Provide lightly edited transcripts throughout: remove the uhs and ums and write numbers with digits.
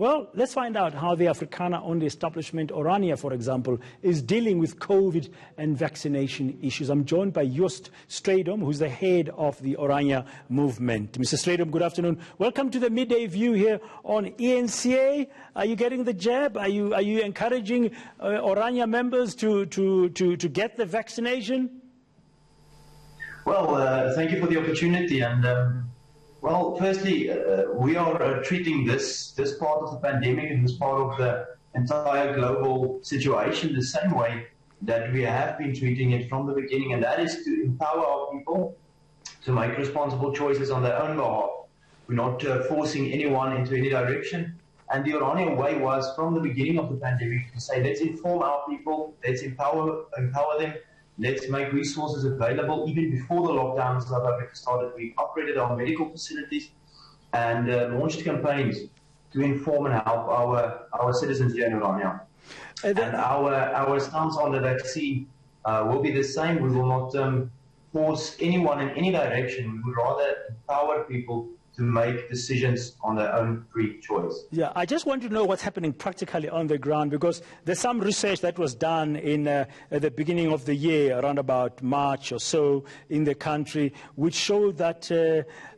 Well, let's find out how the Afrikaner-owned establishment Orania, for example, is dealing with COVID and vaccination issues. I'm joined by Joost Strydom, who's the head of the Orania Movement. Mr. Strydom, good afternoon. Welcome to the Midday View here on eNCA. Are you getting the jab? Are you encouraging Orania members to get the vaccination? Well, thank you for the opportunity. And well, firstly, we are treating this part of the pandemic and this part of the entire global situation the same way that we have been treating it from the beginning, and that is to empower our people to make responsible choices on their own behalf. We're not forcing anyone into any direction. And the Orania way was, from the beginning of the pandemic, to say, let's inform our people, let's empower them, let's make resources available. Even before the lockdown in South Africa started, we operated our medical facilities and launched campaigns to inform and help our citizens here in Orania. And our stance on the vaccine will be the same. We will not force anyone in any direction. We would rather empower people to make decisions on their own free choice. Yeah, I just want to know what's happening practically on the ground, because there's some research that was done at the beginning of the year, around about March or so, in the country, which showed that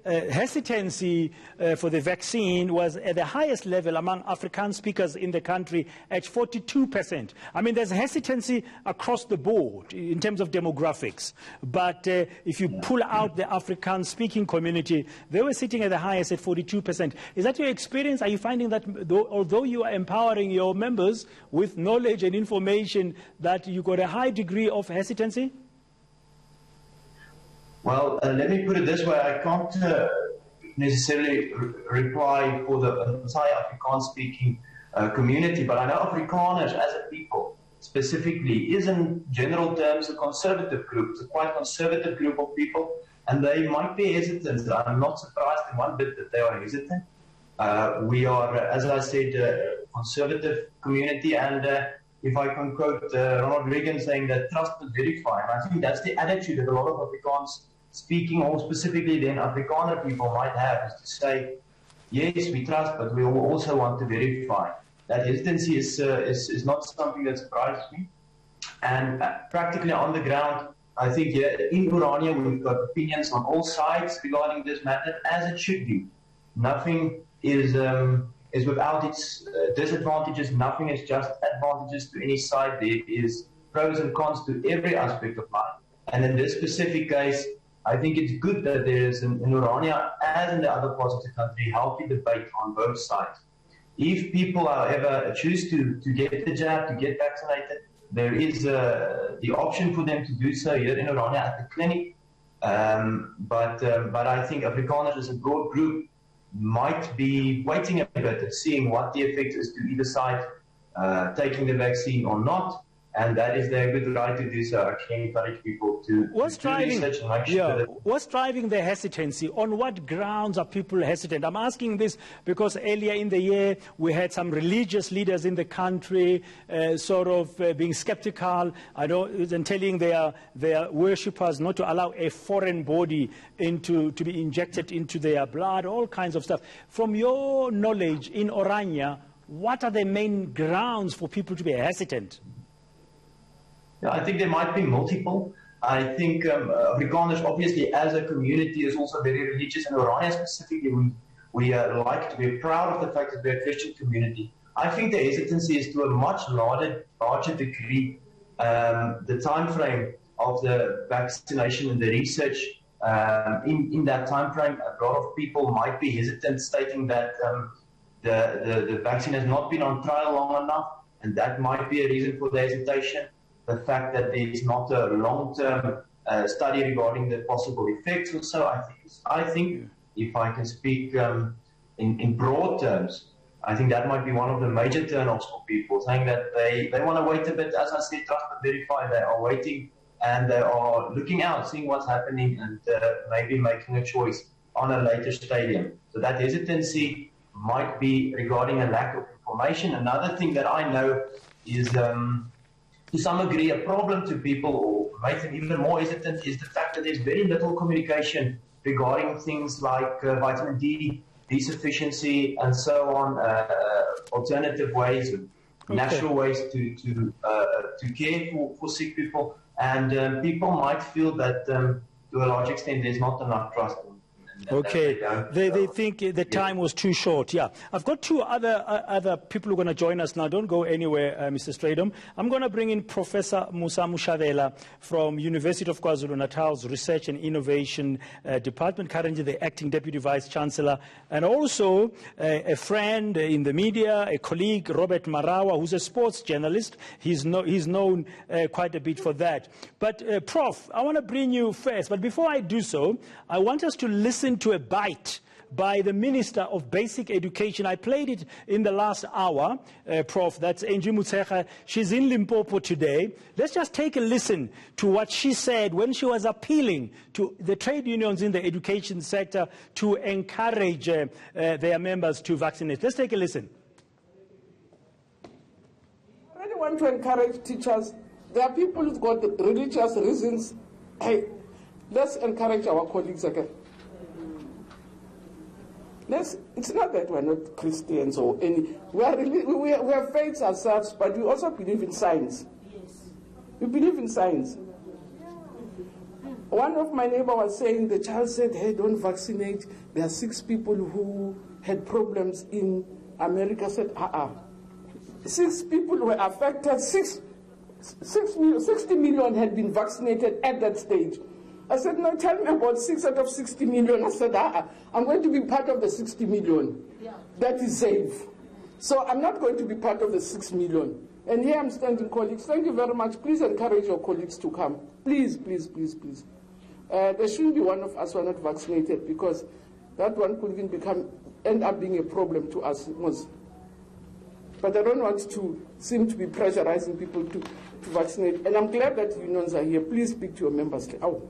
hesitancy for the vaccine was at the highest level among Afrikaans speakers in the country at 42%. I mean, there's hesitancy across the board in terms of demographics. But if you pull out the Afrikaans speaking community, they were sitting at the highest at 42%. Is that your experience? Are you finding that although you are empowering your members with knowledge and information, that you got a high degree of hesitancy? Well, let me put it this way. I can't necessarily reply for the entire Afrikaans-speaking community, but I know Afrikaners as a people specifically is in general terms a conservative group. It's a quite conservative group of people, and they might be hesitant. I'm not surprised in one bit that they are hesitant. We are, as I said, a conservative community, and if I can quote Ronald Reagan saying that trust but verify, and I think that's the attitude that a lot of Afrikaans speaking, or specifically then Afrikaner people might have, is to say, yes, we trust, but we also want to verify. That hesitancy is not something that surprises me. And practically on the ground, I think here in Orania we've got opinions on all sides regarding this matter, as it should be. Nothing is without its disadvantages. Nothing is just advantages to any side. There is pros and cons to every aspect of life. And in this specific case, I think it's good that there is in Orania, as in the other parts of the country, healthy debate on both sides. If people, however, choose to get the jab, to get vaccinated, there is the option for them to do so here in Orania at the clinic. But I think Afrikaners as a broad group might be waiting a bit and seeing what the effect is to either side taking the vaccine or not. And that is their good right to do so. I can encourage people to do research and make sure that... What's driving the hesitancy? On what grounds are people hesitant? I'm asking this because earlier in the year we had some religious leaders in the country being skeptical, and telling their worshippers not to allow a foreign body to be injected into their blood, all kinds of stuff. From your knowledge in Orania, what are the main grounds for people to be hesitant? Yeah, I think there might be multiple. I think Afrikaners, obviously, as a community, is also very religious, and Orania specifically, we like to be proud of the fact that we're a Christian community. I think the hesitancy is to a much larger degree the time frame of the vaccination and the research. In that time frame, a lot of people might be hesitant, stating that the vaccine has not been on trial long enough, and that might be a reason for the hesitation. The fact that there is not a long-term study regarding the possible effects or so. I think if I can speak in broad terms, I think that might be one of the major turn-offs for people, saying that they want to wait a bit. As I said, trust but verify. They are waiting and they are looking out, seeing what's happening, and maybe making a choice on a later stadium. So that hesitancy might be regarding a lack of information. Another thing that I know is... to some degree, a problem to people, or makes them even more hesitant, is the fact that there's very little communication regarding things like vitamin D, deficiency, and so on, alternative ways, natural ways to care for sick people, and people might feel that to a large extent there's not enough trust. Okay, they think the time was too short. Yeah, I've got two other people who are going to join us now. Don't go anywhere, Mr. Strydom. I'm going to bring in Professor Musa Mushavela from University of KwaZulu-Natal's Research and Innovation Department, currently the acting Deputy Vice Chancellor, and also a friend in the media, a colleague, Robert Marawa, who's a sports journalist. He's known quite a bit for that. But Prof, I want to bring you first. But before I do so, I want us to listen to a bite by the Minister of Basic Education. I played it in the last hour, Prof. That's Angie Mutsecha. She's in Limpopo today. Let's just take a listen to what she said when she was appealing to the trade unions in the education sector to encourage their members to vaccinate. Let's take a listen. I really want to encourage teachers. There are people who've got religious reasons. Hey, let's encourage our colleagues again. It's not that we're not Christians or any. We have faiths ourselves, but we also believe in science. Yes. We believe in science. One of my neighbors was saying, the child said, hey, don't vaccinate. There are 6 people who had problems in America. I said, 6 people were affected. 60 million had been vaccinated at that stage. I said, no, tell me about 6 out of 60 million. I said, I'm going to be part of the 60 million. Yeah. That is safe. So I'm not going to be part of the 6 million. And here I'm standing, colleagues. Thank you very much. Please encourage your colleagues to come. Please, please, please, please. There shouldn't be one of us who are not vaccinated, because that one could even end up being a problem to us. But I don't want to seem to be pressurizing people to vaccinate. And I'm glad that unions are here. Please speak to your members. Oh.